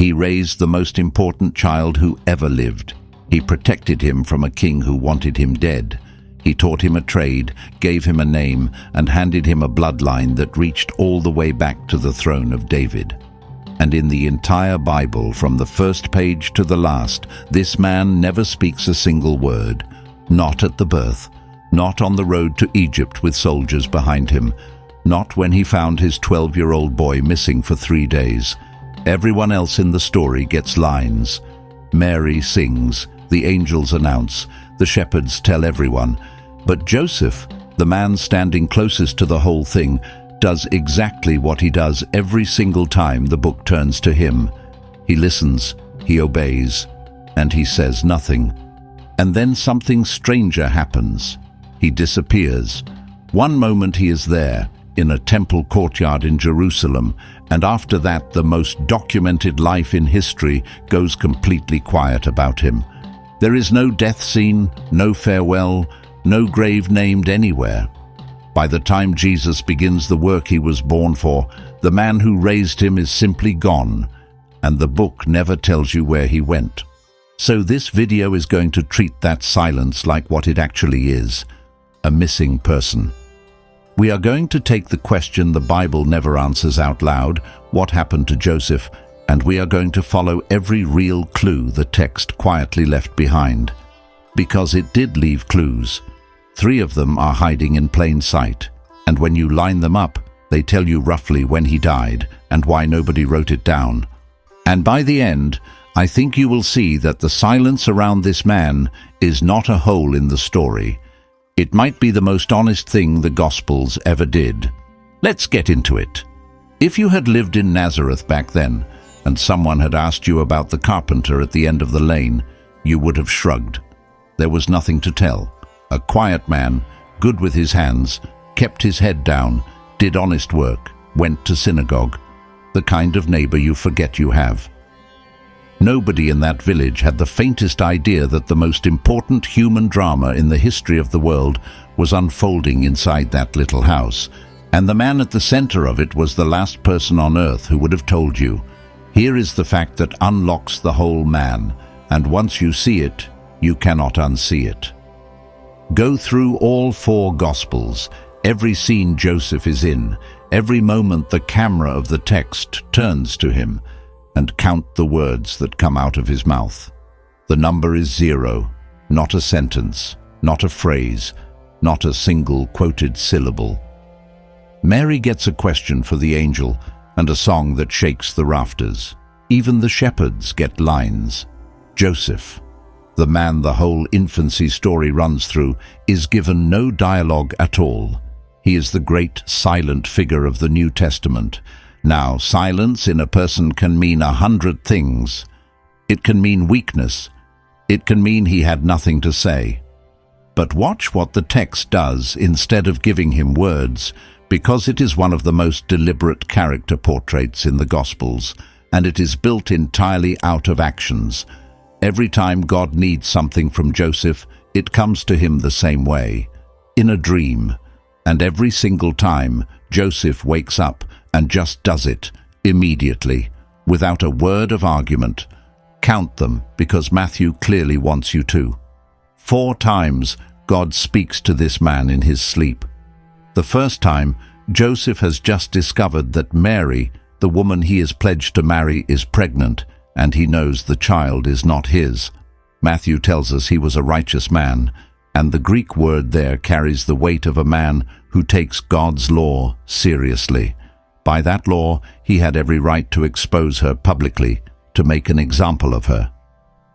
He raised the most important child who ever lived. He protected him from a king who wanted him dead. He taught him a trade, gave him a name, and handed him a bloodline that reached all the way back to the throne of David. And in the entire Bible, from the first page to the last, this man never speaks a single word. Not at the birth, not on the road to Egypt with soldiers behind him, not when he found his 12-year-old boy missing for 3 days. Everyone else in the story gets lines. Mary sings, the angels announce, the shepherds tell everyone. But Joseph, the man standing closest to the whole thing, does exactly what he does every single time the book turns to him. He listens, he obeys, and he says nothing. And then something stranger happens. He disappears. One moment he is there, in a temple courtyard in Jerusalem, and after that the most documented life in history goes completely quiet about him. There is no death scene, no farewell, no grave named anywhere. By the time Jesus begins the work he was born for, the man who raised him is simply gone, and the book never tells you where he went. So this video is going to treat that silence like what it actually is, a missing person. We are going to take the question the Bible never answers out loud, what happened to Joseph, and we are going to follow every real clue the text quietly left behind. Because it did leave clues. 3 of them are hiding in plain sight, and when you line them up, they tell you roughly when he died and why nobody wrote it down. And by the end, I think you will see that the silence around this man is not a hole in the story. It might be the most honest thing the Gospels ever did. Let's get into it. If you had lived in Nazareth back then, and someone had asked you about the carpenter at the end of the lane, you would have shrugged. There was nothing to tell. A quiet man, good with his hands, kept his head down, did honest work, went to synagogue. The kind of neighbor you forget you have. Nobody in that village had the faintest idea that the most important human drama in the history of the world was unfolding inside that little house, and the man at the center of it was the last person on earth who would have told you. Here is the fact that unlocks the whole man, and once you see it, you cannot unsee it. Go through all 4 Gospels, every scene Joseph is in, every moment the camera of the text turns to him, and count the words that come out of his mouth. The number is 0, not a sentence, not a phrase, not a single quoted syllable. Mary gets a question for the angel and a song that shakes the rafters. Even the shepherds get lines. Joseph, the man the whole infancy story runs through, is given no dialogue at all. He is the great silent figure of the New Testament. Now, silence in a person can mean 100 things. It can mean weakness. It can mean he had nothing to say. But watch what the text does instead of giving him words, because it is one of the most deliberate character portraits in the Gospels, and it is built entirely out of actions. Every time God needs something from Joseph, it comes to him the same way, in a dream. And every single time, Joseph wakes up and just does it, immediately, without a word of argument. Count them, because Matthew clearly wants you to. 4 times, God speaks to this man in his sleep. The first time, Joseph has just discovered that Mary, the woman he is pledged to marry, is pregnant, and he knows the child is not his. Matthew tells us he was a righteous man, and the Greek word there carries the weight of a man who takes God's law seriously. By that law, he had every right to expose her publicly, to make an example of her.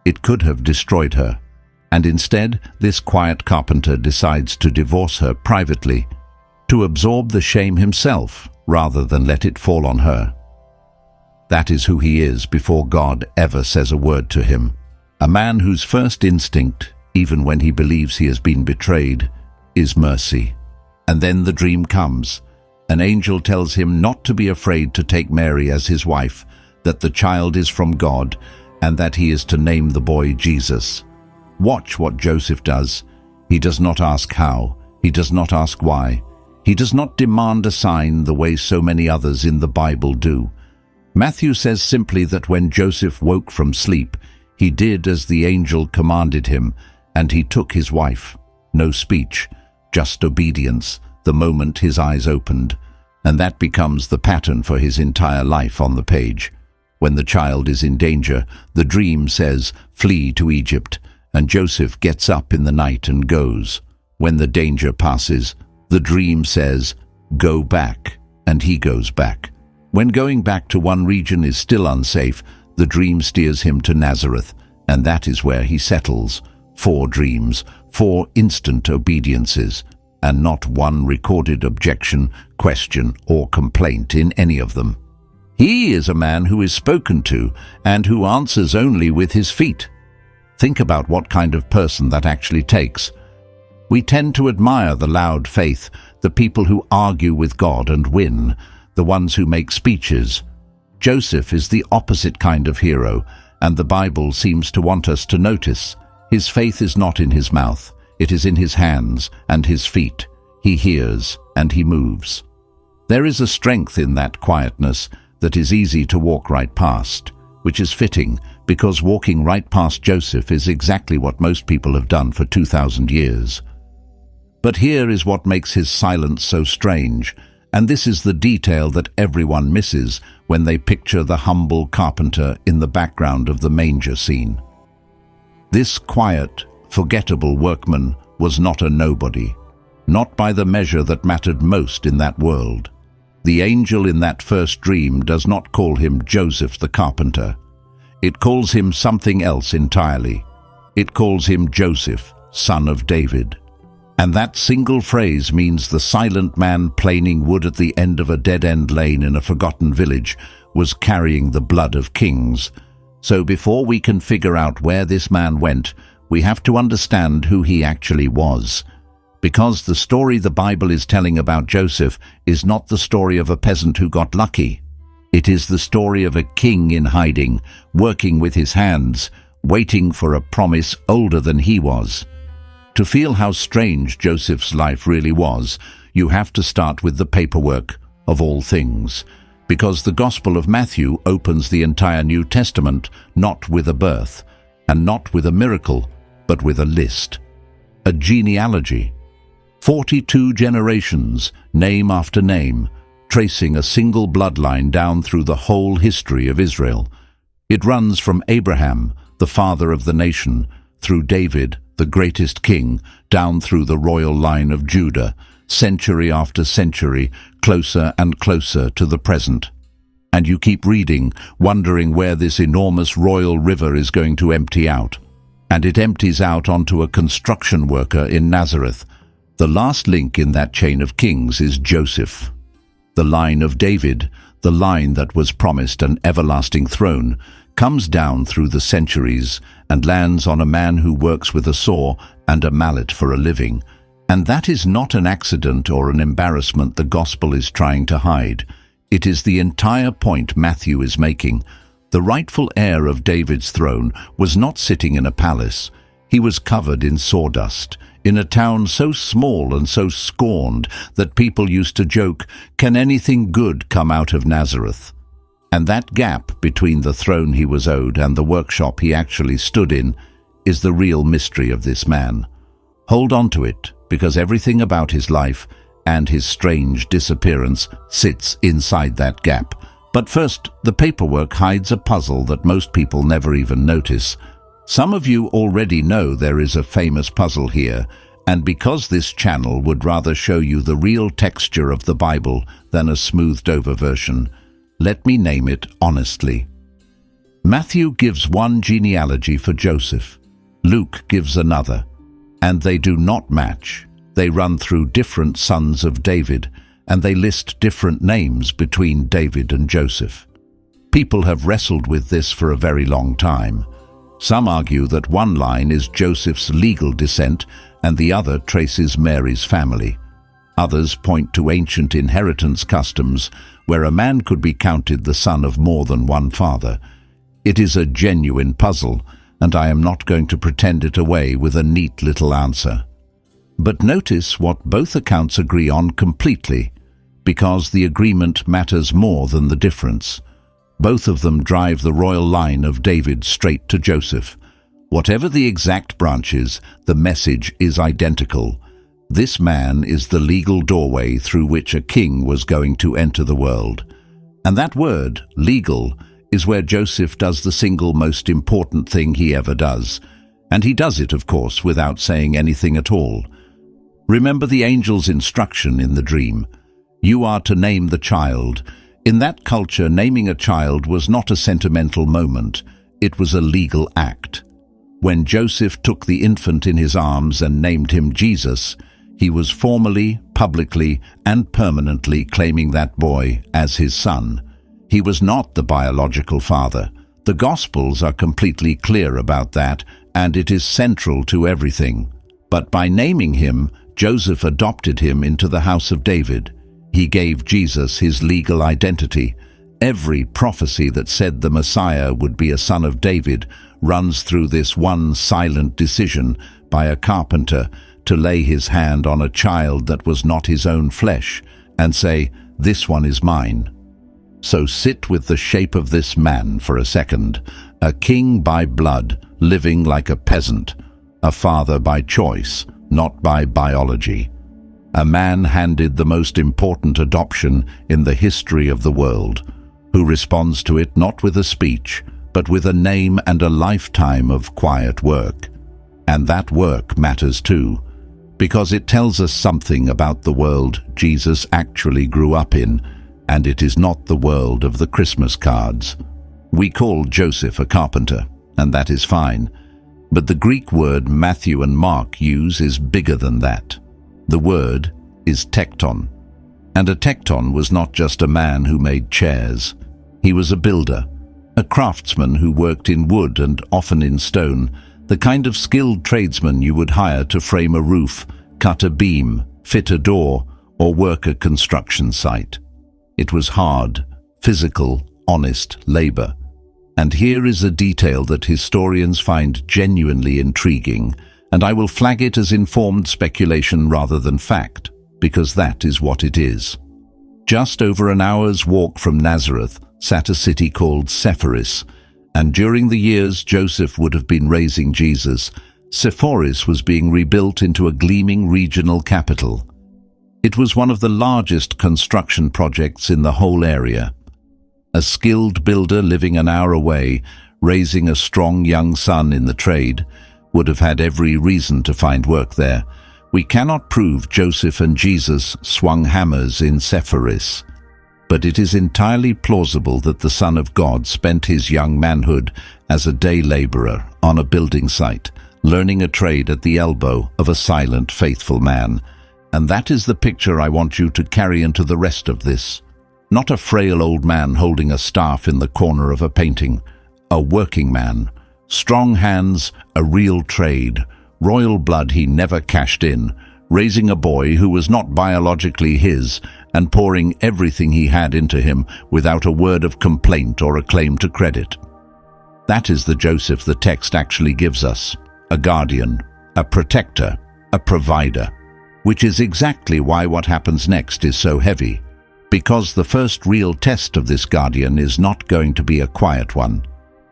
It could have destroyed her, and instead, this quiet carpenter decides to divorce her privately, to absorb the shame himself rather than let it fall on her. That is who he is before God ever says a word to him. A man whose first instinct, even when he believes he has been betrayed, is mercy. And then the dream comes. An angel tells him not to be afraid to take Mary as his wife, that the child is from God, and that he is to name the boy Jesus. Watch what Joseph does. He does not ask how. He does not ask why. He does not demand a sign the way so many others in the Bible do. Matthew says simply that when Joseph woke from sleep, he did as the angel commanded him, and he took his wife. No speech, just obedience, the moment his eyes opened. And that becomes the pattern for his entire life on the page. When the child is in danger, the dream says, "Flee to Egypt," and Joseph gets up in the night and goes. When the danger passes, the dream says, "Go back," and he goes back. When going back to one region is still unsafe, the dream steers him to Nazareth, and that is where he settles. 4 dreams, 4 instant obediences, and not one recorded objection, question, or complaint in any of them. He is a man who is spoken to and who answers only with his feet. Think about what kind of person that actually takes. We tend to admire the loud faith, the people who argue with God and win, the ones who make speeches. Joseph is the opposite kind of hero, and the Bible seems to want us to notice. His faith is not in his mouth, it is in his hands and his feet. He hears and he moves. There is a strength in that quietness that is easy to walk right past, which is fitting because walking right past Joseph is exactly what most people have done for 2,000 years. But here is what makes his silence so strange, and this is the detail that everyone misses when they picture the humble carpenter in the background of the manger scene. This quiet, forgettable workman was not a nobody, not by the measure that mattered most in that world. The angel in that first dream does not call him Joseph the carpenter. It calls him something else entirely. It calls him Joseph, son of David. And that single phrase means the silent man planing wood at the end of a dead-end lane in a forgotten village was carrying the blood of kings. So before we can figure out where this man went, we have to understand who he actually was. Because the story the Bible is telling about Joseph is not the story of a peasant who got lucky. It is the story of a king in hiding, working with his hands, waiting for a promise older than he was. To feel how strange Joseph's life really was, you have to start with the paperwork of all things, because the Gospel of Matthew opens the entire New Testament not with a birth, and not with a miracle, but with a list, a genealogy. 42 generations, name after name, tracing a single bloodline down through the whole history of Israel. It runs from Abraham, the father of the nation, through David, the greatest king, down through the royal line of Judah, century after century, closer and closer to the present. And you keep reading, wondering where this enormous royal river is going to empty out. And it empties out onto a construction worker in Nazareth. The last link in that chain of kings is Joseph. The line of David, the line that was promised an everlasting throne, comes down through the centuries and lands on a man who works with a saw and a mallet for a living. And that is not an accident or an embarrassment the gospel is trying to hide. It is the entire point Matthew is making. The rightful heir of David's throne was not sitting in a palace. He was covered in sawdust, in a town so small and so scorned that people used to joke, "Can anything good come out of Nazareth?" And that gap between the throne he was owed and the workshop he actually stood in is the real mystery of this man. Hold on to it, because everything about his life and his strange disappearance sits inside that gap. But first, the paperwork hides a puzzle that most people never even notice. Some of you already know there is a famous puzzle here, and because this channel would rather show you the real texture of the Bible than a smoothed-over version, let me name it honestly. Matthew gives one genealogy for Joseph. Luke gives another, and they do not match. They run through different sons of David, and they list different names between David and Joseph. People have wrestled with this for a very long time. Some argue that one line is Joseph's legal descent and the other traces Mary's family. Others point to ancient inheritance customs where a man could be counted the son of more than one father. It is a genuine puzzle, and I am not going to pretend it away with a neat little answer. But notice what both accounts agree on completely, because the agreement matters more than the difference. Both of them drive the royal line of David straight to Joseph. Whatever the exact branches, the message is identical. This man is the legal doorway through which a king was going to enter the world. And that word, legal, is where Joseph does the single most important thing he ever does. And he does it, of course, without saying anything at all. Remember the angel's instruction in the dream. You are to name the child. In that culture, naming a child was not a sentimental moment. It was a legal act. When Joseph took the infant in his arms and named him Jesus, he was formally, publicly, and permanently claiming that boy as his son. He was not the biological father. The Gospels are completely clear about that, and it is central to everything. But by naming him, Joseph adopted him into the house of David. He gave Jesus his legal identity. Every prophecy that said the Messiah would be a son of David runs through this one silent decision by a carpenter to lay his hand on a child that was not his own flesh and say, "This one is mine." So sit with the shape of this man for a second, a king by blood, living like a peasant, a father by choice, not by biology. A man handed the most important adoption in the history of the world, who responds to it not with a speech, but with a name and a lifetime of quiet work. And that work matters too, because it tells us something about the world Jesus actually grew up in, and it is not the world of the Christmas cards. We call Joseph a carpenter, and that is fine, but the Greek word Matthew and Mark use is bigger than that. The word is tekton. And a tekton was not just a man who made chairs. He was a builder, a craftsman who worked in wood and often in stone, the kind of skilled tradesman you would hire to frame a roof, cut a beam, fit a door, or work a construction site. It was hard, physical, honest labor. And here is a detail that historians find genuinely intriguing, and I will flag it as informed speculation rather than fact, because that is what it is. Just over an hour's walk from Nazareth sat a city called Sepphoris, and during the years Joseph would have been raising Jesus, Sepphoris was being rebuilt into a gleaming regional capital. It was one of the largest construction projects in the whole area. A skilled builder living an hour away, raising a strong young son in the trade, would have had every reason to find work there. We cannot prove Joseph and Jesus swung hammers in Sepphoris, but it is entirely plausible that the Son of God spent his young manhood as a day laborer on a building site, learning a trade at the elbow of a silent, faithful man. And that is the picture I want you to carry into the rest of this. Not a frail old man holding a staff in the corner of a painting. A working man. Strong hands, a real trade. Royal blood he never cashed in. Raising a boy who was not biologically his and pouring everything he had into him without a word of complaint or a claim to credit. That is the Joseph the text actually gives us. A guardian, a protector, a provider. Which is exactly why what happens next is so heavy. Because the first real test of this guardian is not going to be a quiet one.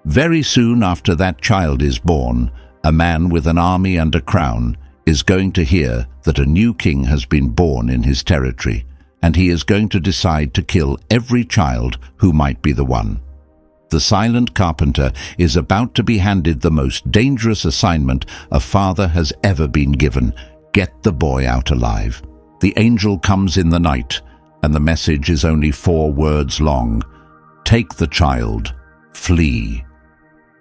Very soon after that child is born, a man with an army and a crown is going to hear that a new king has been born in his territory, and he is going to decide to kill every child who might be the one. The silent carpenter is about to be handed the most dangerous assignment a father has ever been given. Get the boy out alive. The angel comes in the night, and the message is only 4 words long. Take the child, flee.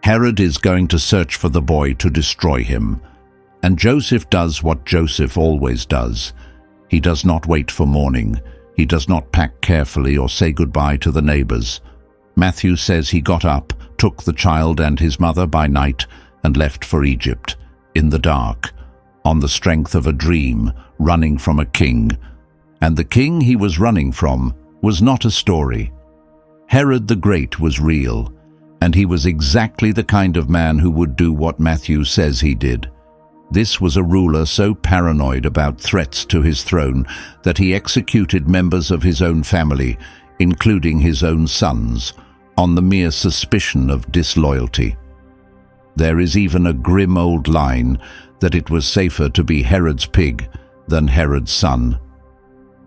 Herod is going to search for the boy to destroy him. And Joseph does what Joseph always does. He does not wait for morning. He does not pack carefully or say goodbye to the neighbors. Matthew says he got up, took the child and his mother by night, and left for Egypt, in the dark, on the strength of a dream, running from a king. And the king he was running from was not a story. Herod the Great was real, and he was exactly the kind of man who would do what Matthew says he did. This was a ruler so paranoid about threats to his throne that he executed members of his own family, including his own sons, on the mere suspicion of disloyalty. There is even a grim old line that it was safer to be Herod's pig than Herod's son.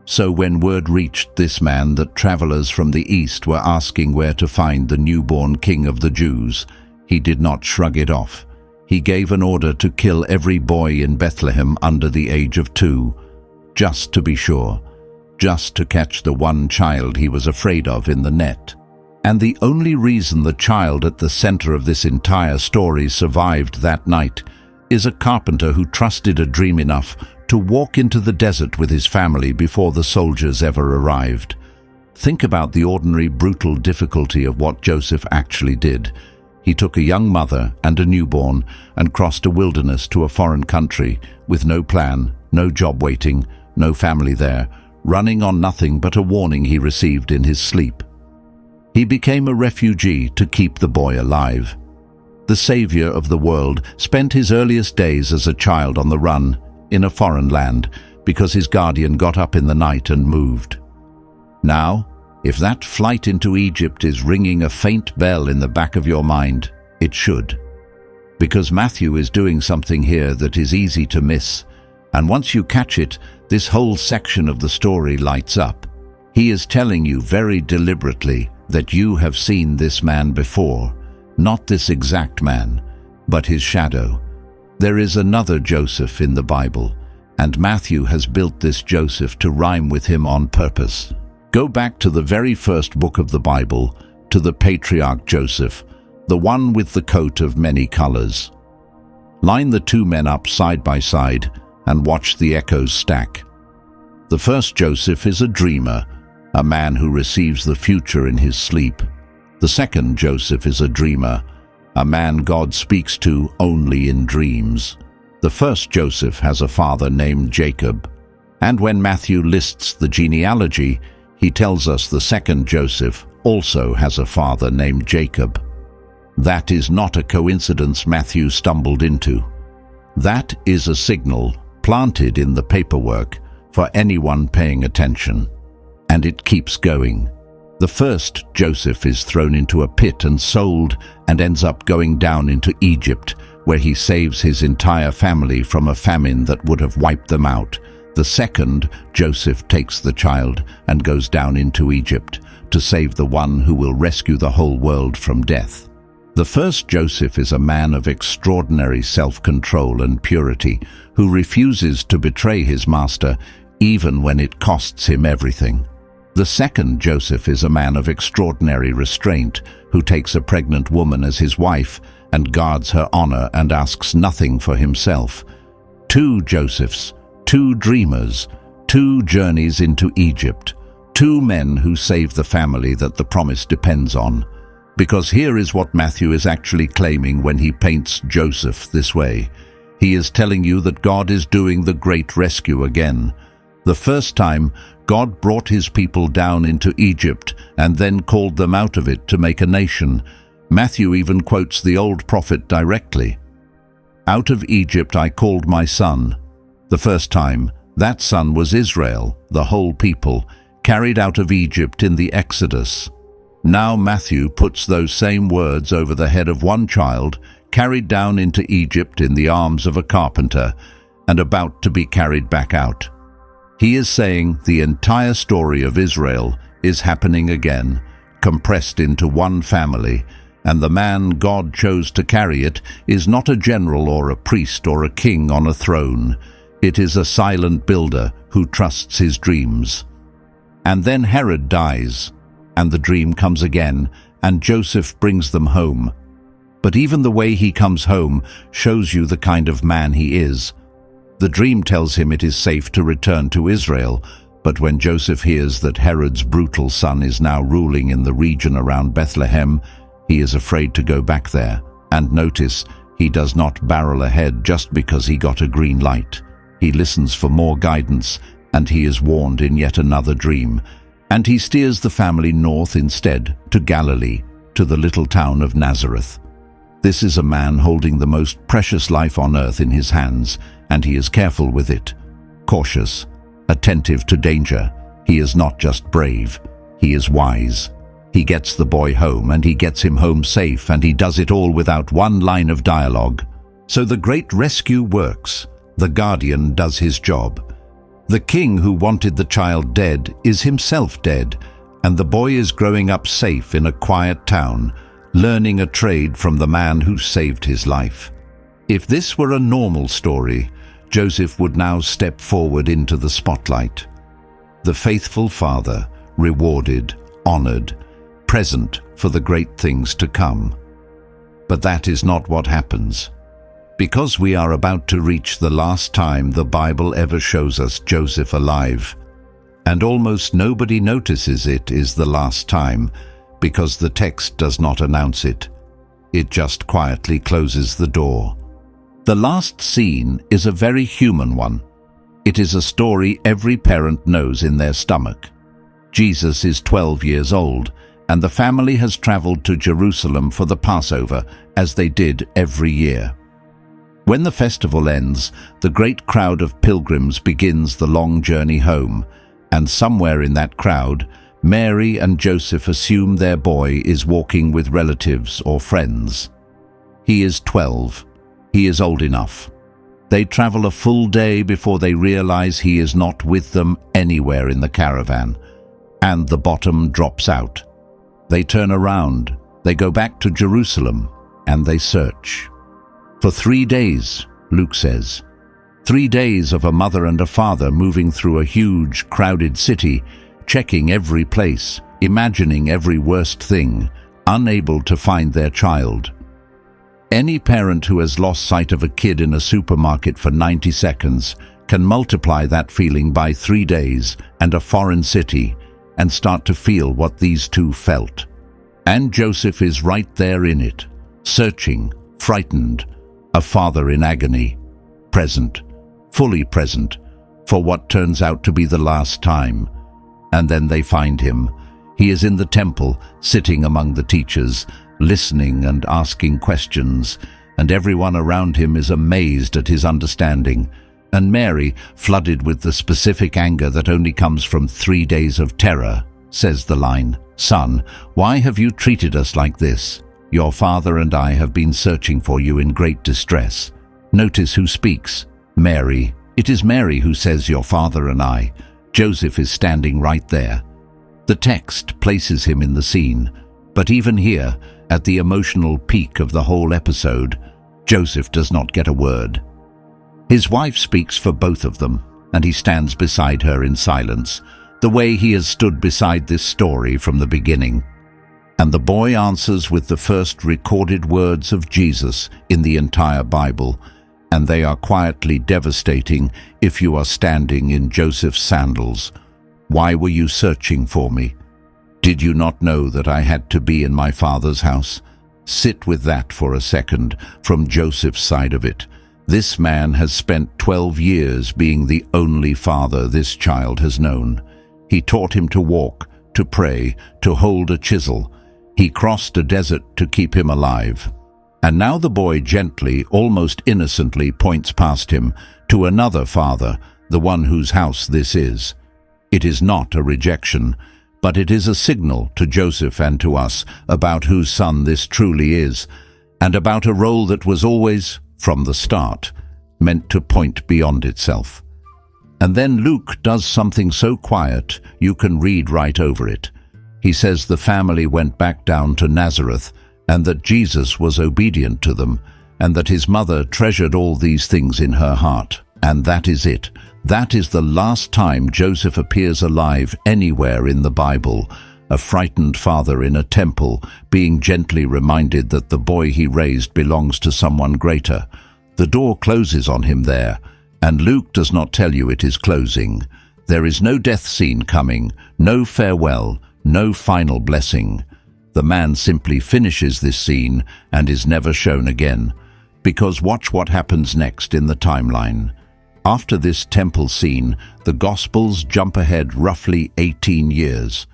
So when word reached this man that travelers from the east were asking where to find the newborn king of the Jews, he did not shrug it off. He gave an order to kill every boy in Bethlehem under the age of 2, just to be sure, just to catch the one child he was afraid of in the net. And the only reason the child at the center of this entire story survived that night is a carpenter who trusted a dream enough to walk into the desert with his family before the soldiers ever arrived. Think about the ordinary, brutal difficulty of what Joseph actually did. He took a young mother and a newborn and crossed a wilderness to a foreign country with no plan, no job waiting, no family there, running on nothing but a warning he received in his sleep. He became a refugee to keep the boy alive. The savior of the world spent his earliest days as a child on the run in a foreign land because his guardian got up in the night and moved. Now, if that flight into Egypt is ringing a faint bell in the back of your mind, it should. Because Matthew is doing something here that is easy to miss, and once you catch it, this whole section of the story lights up. He is telling you very deliberately that you have seen this man before, not this exact man, but his shadow. There is another Joseph in the Bible, and Matthew has built this Joseph to rhyme with him on purpose. Go back to the very first book of the Bible, to the patriarch Joseph, the one with the coat of many colors. Line the two men up side by side and watch the echoes stack. The first Joseph is a dreamer, a man who receives the future in his sleep. The second Joseph is a dreamer, a man God speaks to only in dreams. The first Joseph has a father named Jacob, and when Matthew lists the genealogy, he tells us the second Joseph also has a father named Jacob. That is not a coincidence Matthew stumbled into. That is a signal planted in the paperwork for anyone paying attention. And it keeps going. The first Joseph is thrown into a pit and sold and ends up going down into Egypt, where he saves his entire family from a famine that would have wiped them out. The second Joseph takes the child and goes down into Egypt to save the one who will rescue the whole world from death. The first Joseph is a man of extraordinary self-control and purity who refuses to betray his master even when it costs him everything. The second Joseph is a man of extraordinary restraint who takes a pregnant woman as his wife and guards her honor and asks nothing for himself. Two Josephs, two dreamers, two journeys into Egypt, two men who save the family that the promise depends on. Because here is what Matthew is actually claiming when he paints Joseph this way. He is telling you that God is doing the great rescue again. The first time, God brought his people down into Egypt and then called them out of it to make a nation. Matthew even quotes the old prophet directly. "Out of Egypt I called my son." The first time, that son was Israel, the whole people, carried out of Egypt in the Exodus. Now Matthew puts those same words over the head of one child, carried down into Egypt in the arms of a carpenter, and about to be carried back out. He is saying the entire story of Israel is happening again, compressed into one family, and the man God chose to carry it is not a general or a priest or a king on a throne. It is a silent builder who trusts his dreams. And then Herod dies, and the dream comes again, and Joseph brings them home. But even the way he comes home shows you the kind of man he is. The dream tells him it is safe to return to Israel, but when Joseph hears that Herod's brutal son is now ruling in the region around Bethlehem, he is afraid to go back there. And notice, he does not barrel ahead just because he got a green light. He listens for more guidance, and he is warned in yet another dream. And he steers the family north instead, to Galilee, to the little town of Nazareth. This is a man holding the most precious life on earth in his hands, and he is careful with it, cautious, attentive to danger. He is not just brave, he is wise. He gets the boy home, and he gets him home safe, and he does it all without one line of dialogue. So the great rescue works. The guardian does his job. The king who wanted the child dead is himself dead, and the boy is growing up safe in a quiet town, learning a trade from the man who saved his life. If this were a normal story, Joseph would now step forward into the spotlight. The faithful father, rewarded, honored, present for the great things to come. But that is not what happens. Because we are about to reach the last time the Bible ever shows us Joseph alive, and almost nobody notices it is the last time, because the text does not announce it. It just quietly closes the door. The last scene is a very human one. It is a story every parent knows in their stomach. Jesus is 12 years old, and the family has traveled to Jerusalem for the Passover, as they did every year. When the festival ends, the great crowd of pilgrims begins the long journey home, and somewhere in that crowd, Mary and Joseph assume their boy is walking with relatives or friends. He is 12. He is old enough. They travel a full day before they realize he is not with them anywhere in the caravan, and the bottom drops out. They turn around, they go back to Jerusalem, and they search. For 3 days, Luke says. 3 days of a mother and a father moving through a huge, crowded city, checking every place, imagining every worst thing, unable to find their child. Any parent who has lost sight of a kid in a supermarket for 90 seconds can multiply that feeling by 3 days and a foreign city, and start to feel what these two felt. And Joseph is right there in it, searching, frightened, a father in agony, present, fully present, for what turns out to be the last time. And then they find him. He is in the temple, sitting among the teachers, listening and asking questions, and everyone around him is amazed at his understanding. And Mary, flooded with the specific anger that only comes from 3 days of terror, says the line, "Son, why have you treated us like this? Your father and I have been searching for you in great distress." Notice who speaks. Mary. It is Mary who says, "Your father and I." Joseph is standing right there. The text places him in the scene, but even here, at the emotional peak of the whole episode, Joseph does not get a word. His wife speaks for both of them, and he stands beside her in silence, the way he has stood beside this story from the beginning. And the boy answers with the first recorded words of Jesus in the entire Bible, and they are quietly devastating if you are standing in Joseph's sandals. "Why were you searching for me? Did you not know that I had to be in my father's house?" Sit with that for a second from Joseph's side of it. This man has spent 12 years being the only father this child has known. He taught him to walk, to pray, to hold a chisel. He crossed a desert to keep him alive. And now the boy gently, almost innocently points past him to another father, the one whose house this is. It is not a rejection, but it is a signal to Joseph and to us about whose son this truly is, and about a role that was always, from the start, meant to point beyond itself. And then Luke does something so quiet you can read right over it. He says the family went back down to Nazareth, and that Jesus was obedient to them, and that his mother treasured all these things in her heart. And that is it. That is the last time Joseph appears alive anywhere in the Bible, a frightened father in a temple, being gently reminded that the boy he raised belongs to someone greater. The door closes on him there, and Luke does not tell you it is closing. There is no death scene coming, no farewell, no final blessing. The man simply finishes this scene and is never shown again. Because watch what happens next in the timeline. After this temple scene, the Gospels jump ahead roughly 18 years.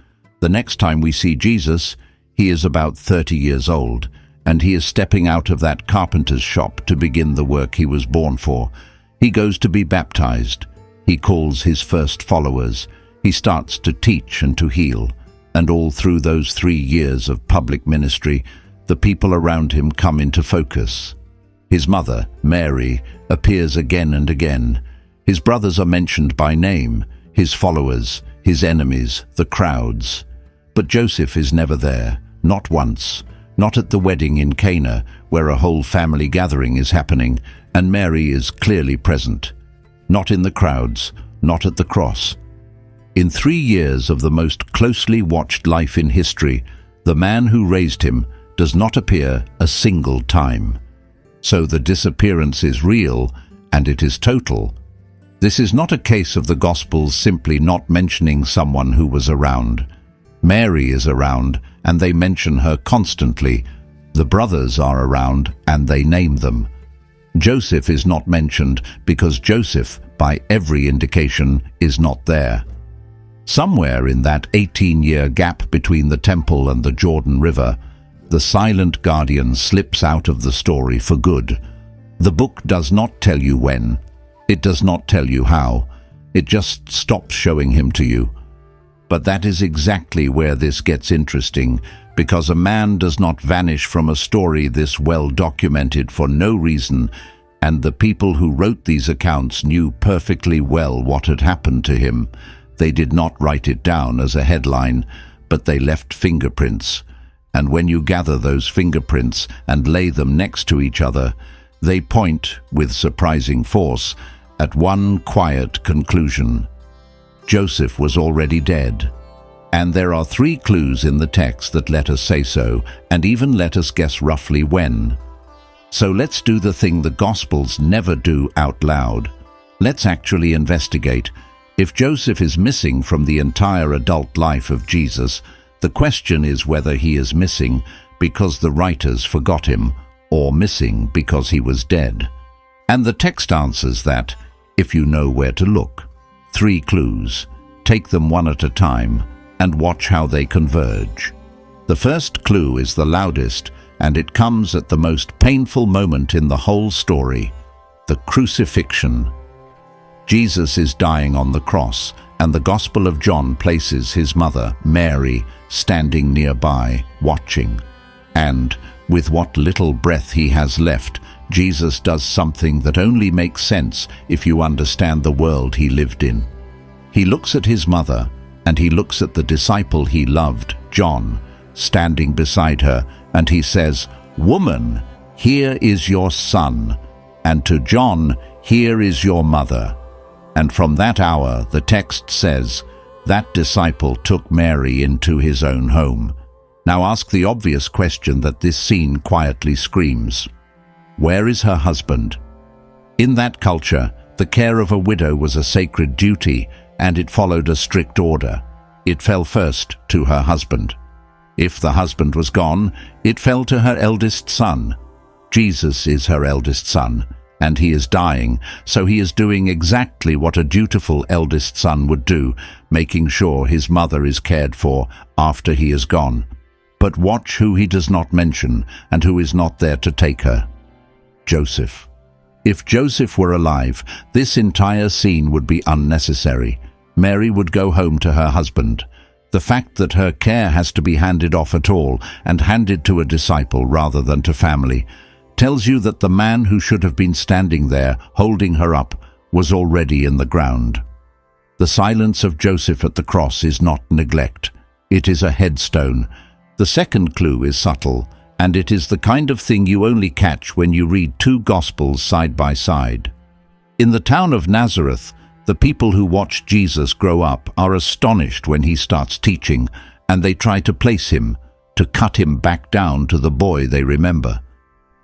The next time we see Jesus, he is about 30 years old, and he is stepping out of that carpenter's shop to begin the work he was born for. He goes to be baptized. He calls his first followers. He starts to teach and to heal. And all through those 3 years of public ministry, the people around him come into focus. His mother, Mary, appears again and again. His brothers are mentioned by name, his followers, his enemies, the crowds. But Joseph is never there, not once, not at the wedding in Cana, where a whole family gathering is happening, and Mary is clearly present. Not in the crowds, not at the cross. In 3 years of the most closely watched life in history, the man who raised him does not appear a single time. So the disappearance is real, and it is total. This is not a case of the Gospels simply not mentioning someone who was around. Mary is around, and they mention her constantly. The brothers are around, and they name them. Joseph is not mentioned because Joseph, by every indication, is not there. Somewhere in that 18-year gap between the temple and the Jordan River, the silent guardian slips out of the story for good. The book does not tell you when. It does not tell you how. It just stops showing him to you. But that is exactly where this gets interesting, because a man does not vanish from a story this well documented for no reason, and the people who wrote these accounts knew perfectly well what had happened to him. They did not write it down as a headline, but they left fingerprints. And when you gather those fingerprints and lay them next to each other, they point, with surprising force, at one quiet conclusion. Joseph was already dead. And there are 3 clues in the text that let us say so, and even let us guess roughly when. So let's do the thing the Gospels never do out loud. Let's actually investigate. If Joseph is missing from the entire adult life of Jesus, the question is whether he is missing because the writers forgot him, or missing because he was dead. And the text answers that, if you know where to look. 3 clues. Take them one at a time and watch how they converge. The first clue is the loudest, and it comes at the most painful moment in the whole story: the crucifixion. Jesus is dying on the cross, and the Gospel of John places his mother, Mary, standing nearby, watching. And, with what little breath he has left, Jesus does something that only makes sense if you understand the world he lived in. He looks at his mother, and he looks at the disciple he loved, John, standing beside her, and he says, "Woman, here is your son," and to John, "Here is your mother." And from that hour, the text says, that disciple took Mary into his own home. Now ask the obvious question that this scene quietly screams. Where is her husband? In that culture, the care of a widow was a sacred duty, and it followed a strict order. It fell first to her husband. If the husband was gone, it fell to her eldest son. Jesus is her eldest son, and he is dying, so he is doing exactly what a dutiful eldest son would do, making sure his mother is cared for after he is gone. But watch who he does not mention and who is not there to take her. Joseph. If Joseph were alive, this entire scene would be unnecessary. Mary would go home to her husband. The fact that her care has to be handed off at all and handed to a disciple rather than to family tells you that the man who should have been standing there holding her up was already in the ground. The silence of Joseph at the cross is not neglect. It is a headstone. The second clue is subtle, and it is the kind of thing you only catch when you read two Gospels side by side. In the town of Nazareth, the people who watch Jesus grow up are astonished when he starts teaching, and they try to place him, to cut him back down to the boy they remember.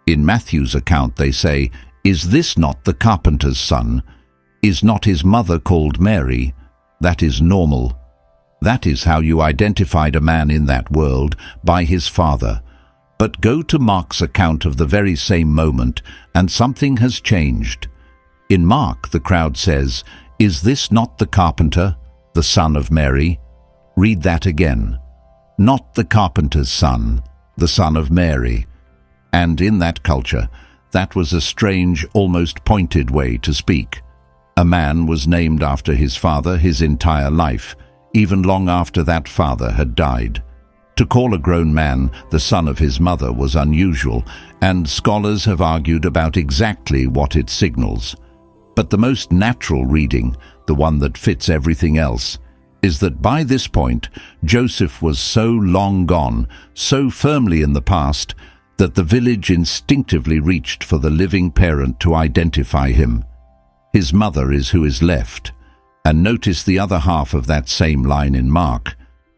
In Matthew's account they say, "Is this not the carpenter's son? Is not his mother called Mary?" That is normal. That is how you identified a man in that world, by his father. But go to Mark's account of the very same moment, and something has changed. In Mark, the crowd says, "Is this not the carpenter, the son of Mary?" Read that again. Not the carpenter's son, the son of Mary. And in that culture, that was a strange, almost pointed way to speak. A man was named after his father his entire life. even long after that father had died. To call a grown man the son of his mother was unusual, and scholars have argued about exactly what it signals. But the most natural reading, the one that fits everything else, is that by this point, Joseph was so long gone, so firmly in the past, that the village instinctively reached for the living parent to identify him. His mother is who is left. And notice the other half of that same line in Mark.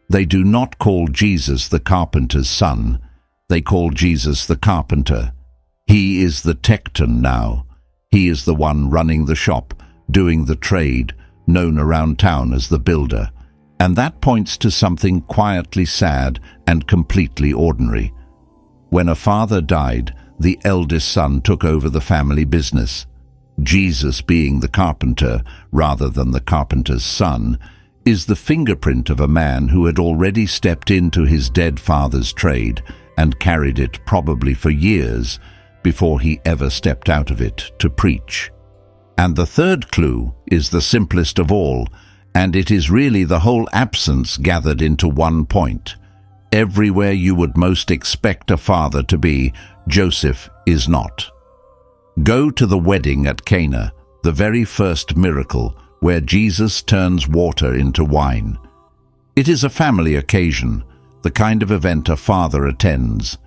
They do not call Jesus the carpenter's son. They call Jesus the carpenter. He is the tekton now. He is the one running the shop, doing the trade, known around town as the builder. And that points to something quietly sad and completely ordinary. When a father died, the eldest son took over the family business. Jesus, being the carpenter rather than the carpenter's son, is the fingerprint of a man who had already stepped into his dead father's trade and carried it probably for years before he ever stepped out of it to preach. And the third clue is the simplest of all, and it is really the whole absence gathered into one point. Everywhere you would most expect a father to be, Joseph is not. Go to the wedding at Cana, the very first miracle, where Jesus turns water into wine. It is a family occasion, the kind of event a father attends.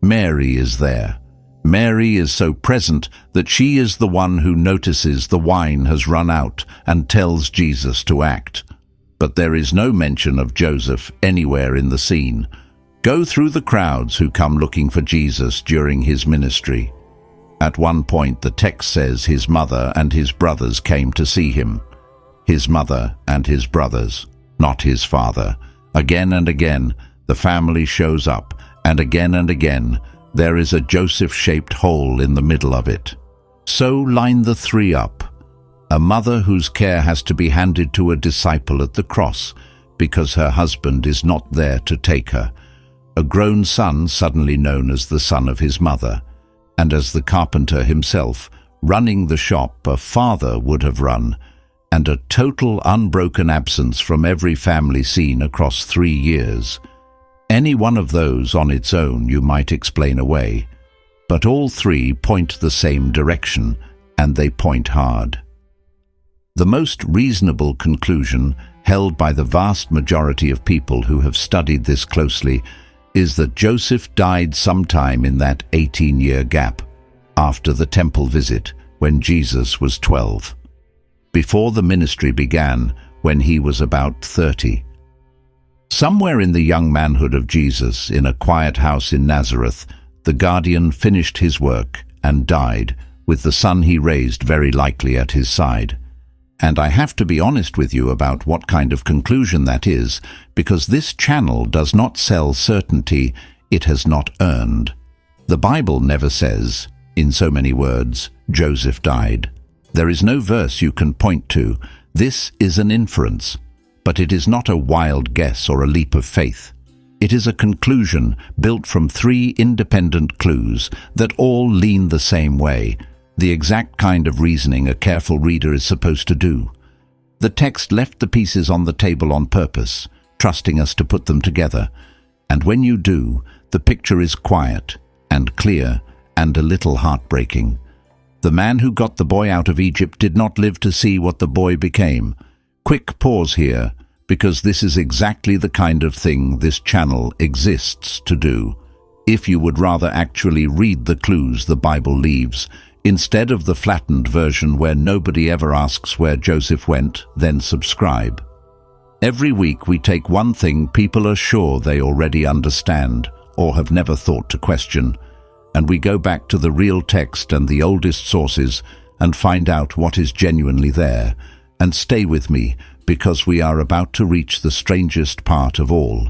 Mary is there. Mary is so present that she is the one who notices the wine has run out and tells Jesus to act. But there is no mention of Joseph anywhere in the scene. Go through the crowds who come looking for Jesus during his ministry. At one point the text says his mother and his brothers came to see him. His mother and his brothers, not his father. Again and again, the family shows up, and again, there is a Joseph-shaped hole in the middle of it. So line the three up. A mother whose care has to be handed to a disciple at the cross because her husband is not there to take her. A grown son suddenly known as the son of his mother. And as the carpenter himself, running the shop a father would have run, and a total unbroken absence from every family scene across 3 years. Any one of those on its own you might explain away, but all three point the same direction, and they point hard. The most reasonable conclusion, held by the vast majority of people who have studied this closely, is that Joseph died sometime in that 18-year gap, after the temple visit when Jesus was 12, before the ministry began when he was about 30. Somewhere in the young manhood of Jesus, in a quiet house in Nazareth, the guardian finished his work and died, with the son he raised very likely at his side. And I have to be honest with you about what kind of conclusion that is, because this channel does not sell certainty it has not earned. The Bible never says, in so many words, Joseph died. There is no verse you can point to. This is an inference, but it is not a wild guess or a leap of faith. It is a conclusion built from 3 independent clues that all lean the same way, the exact kind of reasoning a careful reader is supposed to do. The text left the pieces on the table on purpose, trusting us to put them together. And when you do, the picture is quiet and clear and a little heartbreaking. The man who got the boy out of Egypt did not live to see what the boy became. Quick pause here, because this is exactly the kind of thing this channel exists to do. If you would rather actually read the clues the Bible leaves, instead of the flattened version where nobody ever asks where Joseph went, then subscribe. Every week we take one thing people are sure they already understand or have never thought to question, and we go back to the real text and the oldest sources and find out what is genuinely there. And stay with me, because we are about to reach the strangest part of all.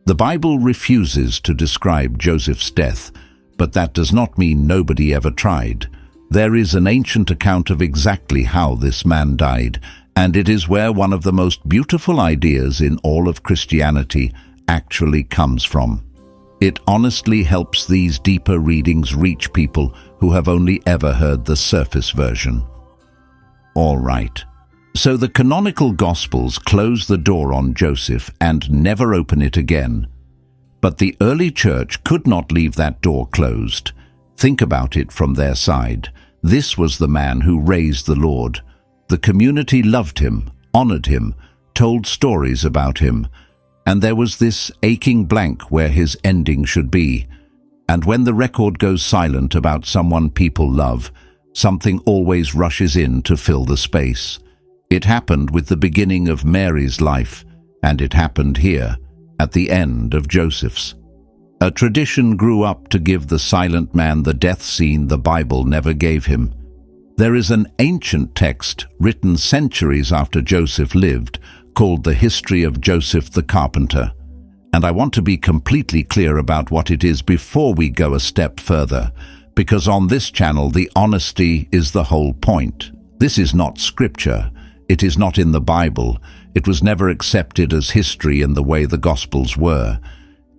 The Bible refuses to describe Joseph's death, but that does not mean nobody ever tried. There is an ancient account of exactly how this man died, and it is where one of the most beautiful ideas in all of Christianity actually comes from. It honestly helps these deeper readings reach people who have only ever heard the surface version. All right, So the canonical Gospels close the door on Joseph and never open it again. But the early church could not leave that door closed. Think about it from their side. This was the man who raised the Lord. The community loved him, honored him, told stories about him, and there was this aching blank where his ending should be. And when the record goes silent about someone people love, something always rushes in to fill the space. It happened with the beginning of Mary's life, and it happened here, at the end of Joseph's. A tradition grew up to give the silent man the death scene the Bible never gave him. There is an ancient text written centuries after Joseph lived, called The History of Joseph the Carpenter. And I want to be completely clear about what it is before we go a step further, because on this channel the honesty is the whole point. This is not scripture. It is not in the Bible. It was never accepted as history in the way the Gospels were.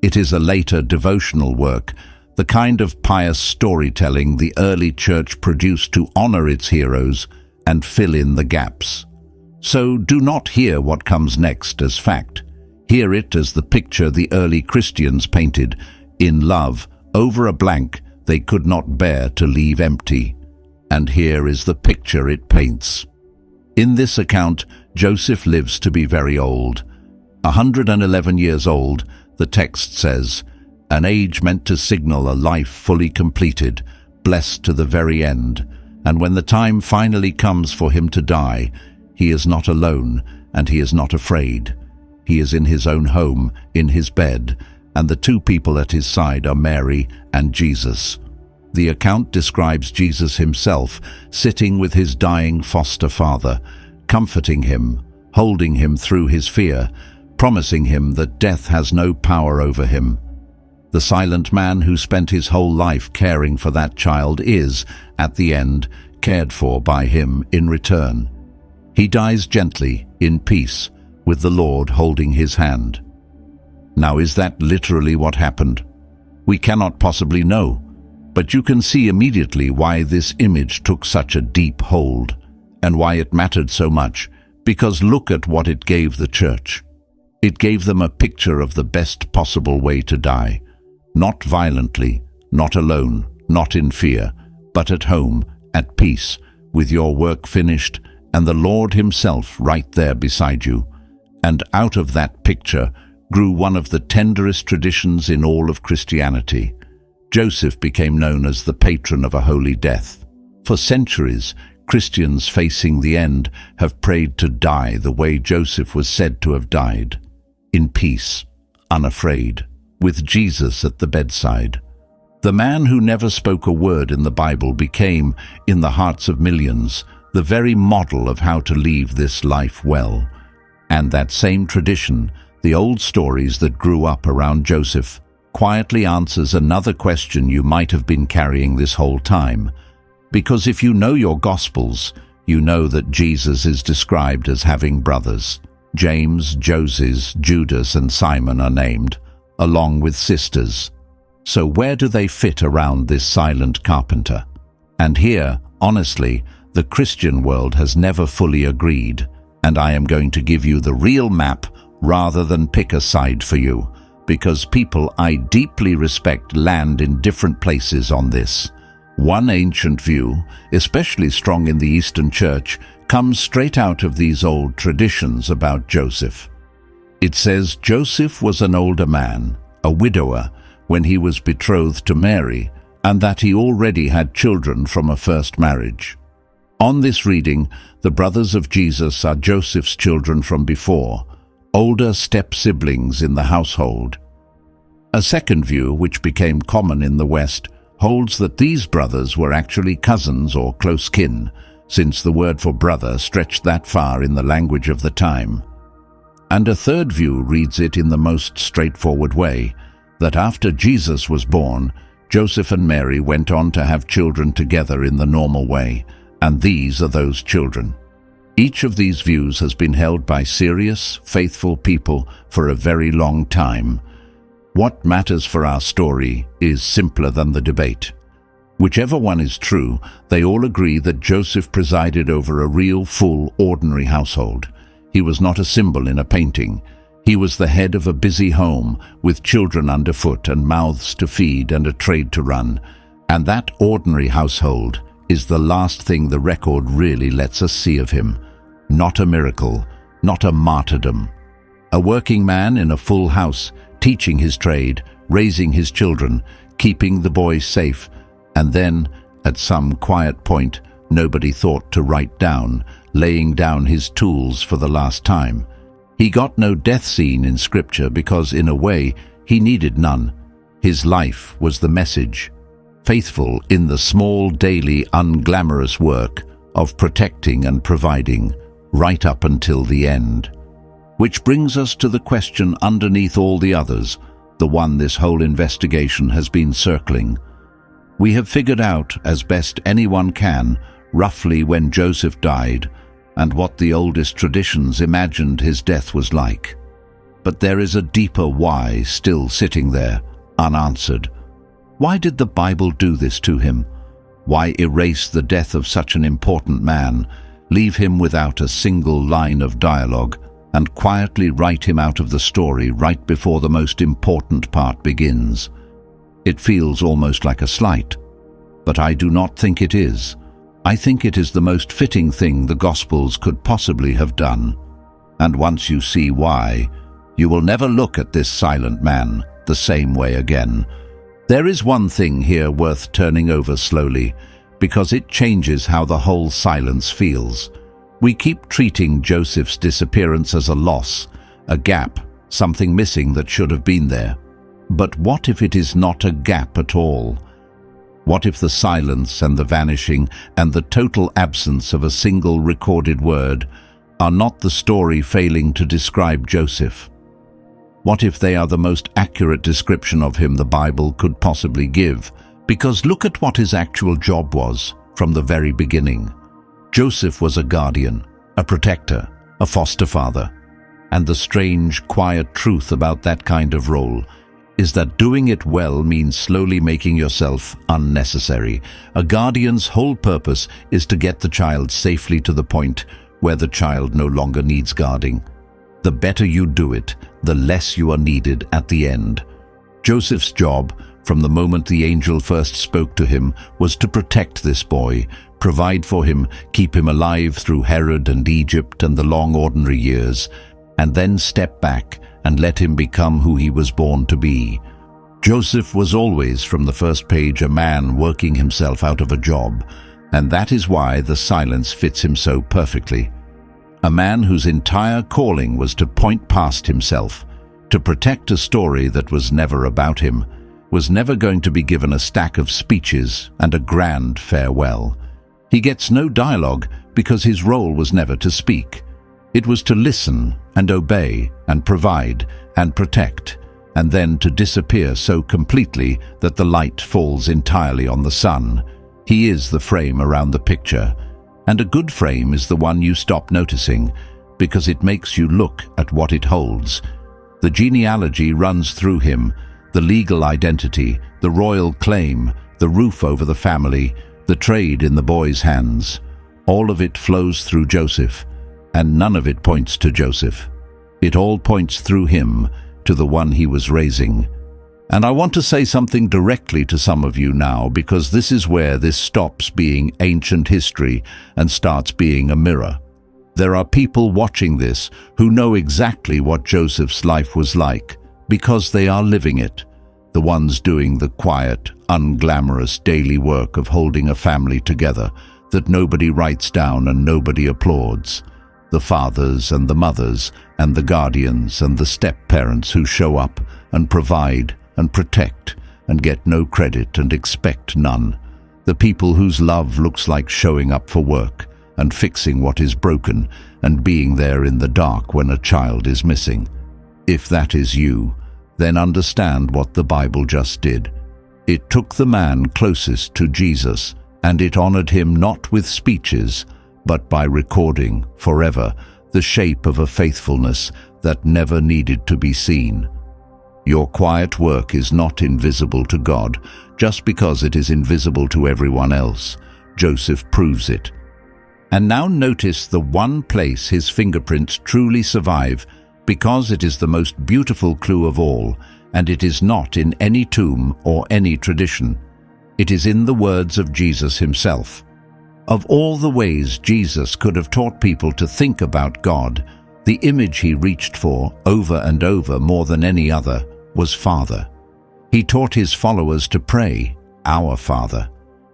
It is a later devotional work, the kind of pious storytelling the early church produced to honor its heroes and fill in the gaps. So do not hear what comes next as fact. Hear it as the picture the early Christians painted, in love, over a blank they could not bear to leave empty. And here is the picture it paints. In this account, Joseph lives to be very old. 111 years old, the text says, an age meant to signal a life fully completed, blessed to the very end. And when the time finally comes for him to die, he is not alone and he is not afraid. He is in his own home, in his bed, and the two people at his side are Mary and Jesus. The account describes Jesus himself sitting with his dying foster father, comforting him, holding him through his fear, promising him that death has no power over him. The silent man who spent his whole life caring for that child is, at the end, cared for by him in return. He dies gently, in peace, with the Lord holding his hand. Now, is that literally what happened? We cannot possibly know, but you can see immediately why this image took such a deep hold, and why it mattered so much, because look at what it gave the church. It gave them a picture of the best possible way to die, not violently, not alone, not in fear, but at home, at peace, with your work finished, and the Lord himself right there beside you. And out of that picture grew one of the tenderest traditions in all of Christianity. Joseph became known as the patron of a holy death. For centuries, Christians facing the end have prayed to die the way Joseph was said to have died, in peace, unafraid, with Jesus at the bedside. The man who never spoke a word in the Bible became, in the hearts of millions, the very model of how to leave this life well. And that same tradition, the old stories that grew up around Joseph, quietly answers another question you might have been carrying this whole time. Because if you know your Gospels, you know that Jesus is described as having brothers. James, Joses, Judas, and Simon are named, along with sisters. So where do they fit around this silent carpenter? And here, honestly, the Christian world has never fully agreed, and I am going to give you the real map rather than pick a side for you, because people I deeply respect land in different places on this. One ancient view, especially strong in the Eastern Church, comes straight out of these old traditions about Joseph. It says Joseph was an older man, a widower, when he was betrothed to Mary, and that he already had children from a first marriage. On this reading, the brothers of Jesus are Joseph's children from before, older step-siblings in the household. A second view, which became common in the West, holds that these brothers were actually cousins or close kin, since the word for brother stretched that far in the language of the time. And a third view reads it in the most straightforward way, that after Jesus was born, Joseph and Mary went on to have children together in the normal way, and these are those children. Each of these views has been held by serious, faithful people for a very long time. What matters for our story is simpler than the debate. Whichever one is true, they all agree that Joseph presided over a real, full, ordinary household. He was not a symbol in a painting. He was the head of a busy home, with children underfoot and mouths to feed and a trade to run. And that ordinary household is the last thing the record really lets us see of him. Not a miracle, not a martyrdom. A working man in a full house, teaching his trade, raising his children, keeping the boys safe, and then, at some quiet point, nobody thought to write down, laying down his tools for the last time. He got no death scene in Scripture because, in a way, he needed none. His life was the message, faithful in the small, daily, unglamorous work of protecting and providing, right up until the end. Which brings us to the question underneath all the others, the one this whole investigation has been circling. We have figured out, as best anyone can, roughly when Joseph died, and what the oldest traditions imagined his death was like. But there is a deeper why still sitting there, unanswered. Why did the Bible do this to him? Why erase the death of such an important man, leave him without a single line of dialogue, and quietly write him out of the story right before the most important part begins? It feels almost like a slight, but I do not think it is. I think it is the most fitting thing the Gospels could possibly have done. And once you see why, you will never look at this silent man the same way again. There is one thing here worth turning over slowly, because it changes how the whole silence feels. We keep treating Joseph's disappearance as a loss, a gap, something missing that should have been there. But what if it is not a gap at all? What if the silence and the vanishing and the total absence of a single recorded word are not the story failing to describe Joseph? What if they are the most accurate description of him the Bible could possibly give? Because look at what his actual job was from the very beginning. Joseph was a guardian, a protector, a foster father. And the strange, quiet truth about that kind of role is that doing it well means slowly making yourself unnecessary. A guardian's whole purpose is to get the child safely to the point where the child no longer needs guarding. The better you do it, the less you are needed at the end. Joseph's job, from the moment the angel first spoke to him, was to protect this boy, provide for him, keep him alive through Herod and Egypt and the long ordinary years, and then step back and let him become who he was born to be. Joseph was always, from the first page, a man working himself out of a job, and that is why the silence fits him so perfectly. A man whose entire calling was to point past himself, to protect a story that was never about him, was never going to be given a stack of speeches and a grand farewell. He gets no dialogue because his role was never to speak. It was to listen and obey and provide and protect, and then to disappear so completely that the light falls entirely on the sun. He is the frame around the picture, and a good frame is the one you stop noticing, because it makes you look at what it holds. The genealogy runs through him, the legal identity, the royal claim, the roof over the family, the trade in the boy's hands. All of it flows through Joseph, and none of it points to Joseph. It all points through him to the one he was raising. And I want to say something directly to some of you now, because this is where this stops being ancient history and starts being a mirror. There are people watching this who know exactly what Joseph's life was like, because they are living it. The ones doing the quiet, unglamorous daily work of holding a family together that nobody writes down and nobody applauds. The fathers and the mothers and the guardians and the step-parents who show up and provide and protect and get no credit and expect none. The people whose love looks like showing up for work and fixing what is broken and being there in the dark when a child is missing. If that is you, then understand what the Bible just did. It took the man closest to Jesus, and it honored him not with speeches, but by recording forever the shape of a faithfulness that never needed to be seen. Your quiet work is not invisible to God just because it is invisible to everyone else. Joseph proves it. And now notice the one place his fingerprints truly survive, because it is the most beautiful clue of all, and it is not in any tomb or any tradition. It is in the words of Jesus himself. Of all the ways Jesus could have taught people to think about God, the image he reached for over and over more than any other was Father. He taught his followers to pray, "Our Father."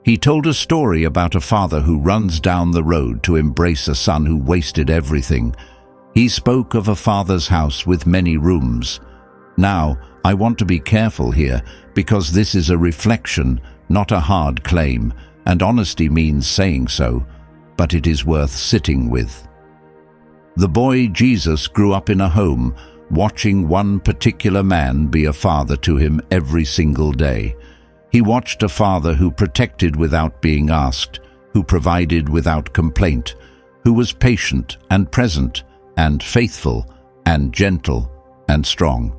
He told a story about a father who runs down the road to embrace a son who wasted everything. He spoke of a father's house with many rooms. Now, I want to be careful here, because this is a reflection, not a hard claim, and honesty means saying so, but it is worth sitting with. The boy Jesus grew up in a home, watching one particular man be a father to him every single day. He watched a father who protected without being asked, who provided without complaint, who was patient and present and faithful and gentle and strong.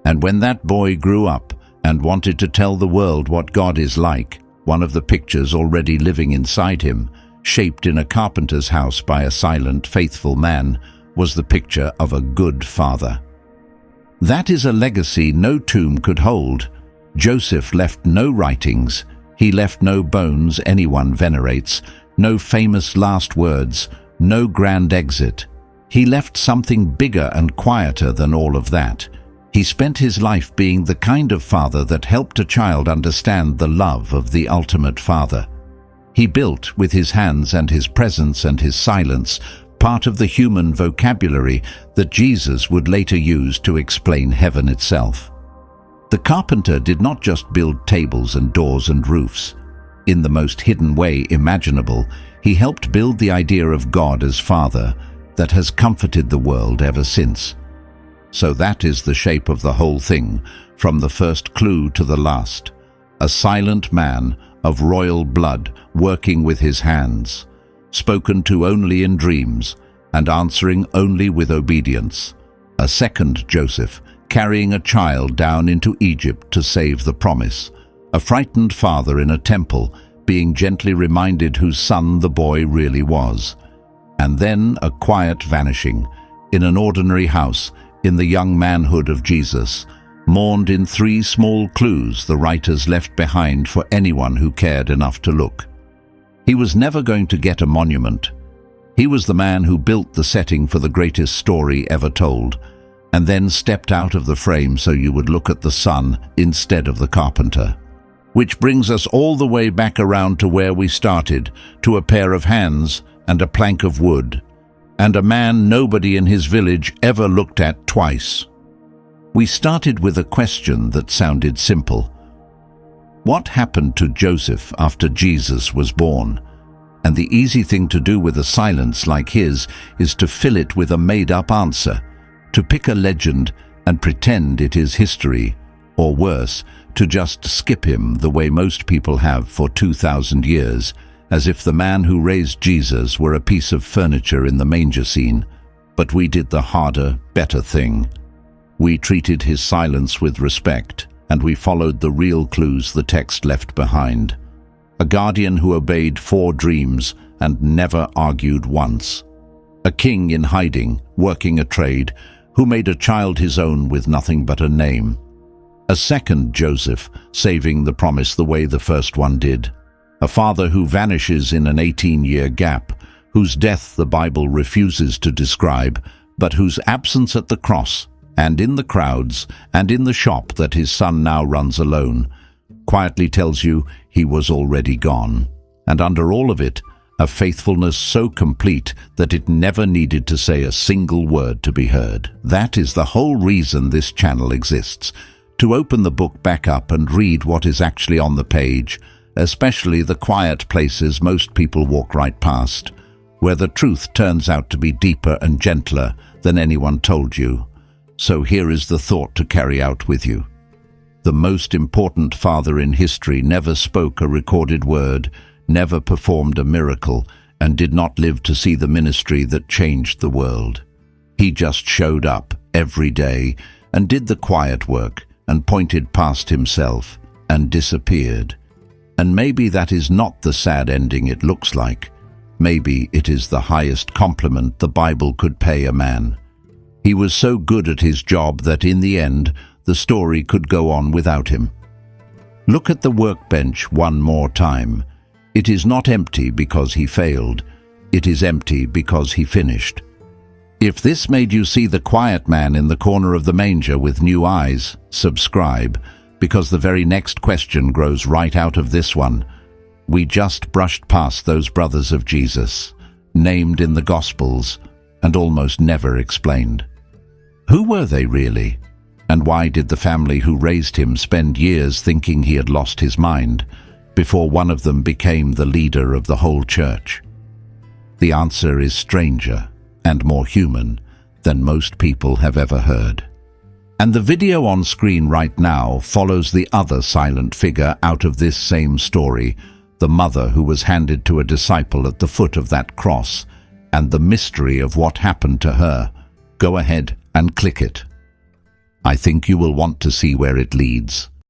And when that boy grew up and wanted to tell the world what God is like, one of the pictures already living inside him, shaped in a carpenter's house by a silent, faithful man, was the picture of a good father. That is a legacy no tomb could hold. Joseph left no writings. He left no bones anyone venerates, no famous last words, no grand exit. He left something bigger and quieter than all of that. He spent his life being the kind of father that helped a child understand the love of the ultimate father. He built, with his hands and his presence and his silence, part of the human vocabulary that Jesus would later use to explain heaven itself. The carpenter did not just build tables and doors and roofs. In the most hidden way imaginable, he helped build the idea of God as Father that has comforted the world ever since. So that is the shape of the whole thing, from the first clue to the last. A silent man of royal blood working with his hands, spoken to only in dreams and answering only with obedience. A second Joseph, carrying a child down into Egypt to save the promise. A frightened father in a temple, being gently reminded whose son the boy really was. And then a quiet vanishing, in an ordinary house, in the young manhood of Jesus, mourned in 3 small clues the writers left behind for anyone who cared enough to look. He was never going to get a monument. He was the man who built the setting for the greatest story ever told, and then stepped out of the frame so you would look at the son instead of the carpenter. Which brings us all the way back around to where we started, to a pair of hands and a plank of wood, and a man nobody in his village ever looked at twice. We started with a question that sounded simple. What happened to Joseph after Jesus was born? And the easy thing to do with a silence like his is to fill it with a made-up answer, to pick a legend and pretend it is history, or worse, to just skip him the way most people have for 2,000 years, as if the man who raised Jesus were a piece of furniture in the manger scene. But we did the harder, better thing. We treated his silence with respect, and we followed the real clues the text left behind. A guardian who obeyed 4 dreams and never argued once. A king in hiding, working a trade, who made a child his own with nothing but a name. A second Joseph, saving the promise the way the first one did. A father who vanishes in an 18-year gap, whose death the Bible refuses to describe, but whose absence at the cross, and in the crowds, and in the shop that his son now runs alone, quietly tells you he was already gone. And under all of it, a faithfulness so complete that it never needed to say a single word to be heard. That is the whole reason this channel exists, to open the book back up and read what is actually on the page, especially the quiet places most people walk right past, where the truth turns out to be deeper and gentler than anyone told you. So here is the thought to carry out with you. The most important father in history never spoke a recorded word, never performed a miracle, and did not live to see the ministry that changed the world. He just showed up every day and did the quiet work and pointed past himself and disappeared. And maybe that is not the sad ending it looks like. Maybe it is the highest compliment the Bible could pay a man. He was so good at his job that in the end, the story could go on without him. Look at the workbench one more time. It is not empty because he failed. It is empty because he finished. If this made you see the quiet man in the corner of the manger with new eyes, subscribe, because the very next question grows right out of this one. We just brushed past those brothers of Jesus, named in the Gospels, and almost never explained. Who were they really? And why did the family who raised him spend years thinking he had lost his mind, before one of them became the leader of the whole church? The answer is stranger and more human than most people have ever heard. And the video on screen right now follows the other silent figure out of this same story, the mother who was handed to a disciple at the foot of that cross, and the mystery of what happened to her. Go ahead and click it. I think you will want to see where it leads.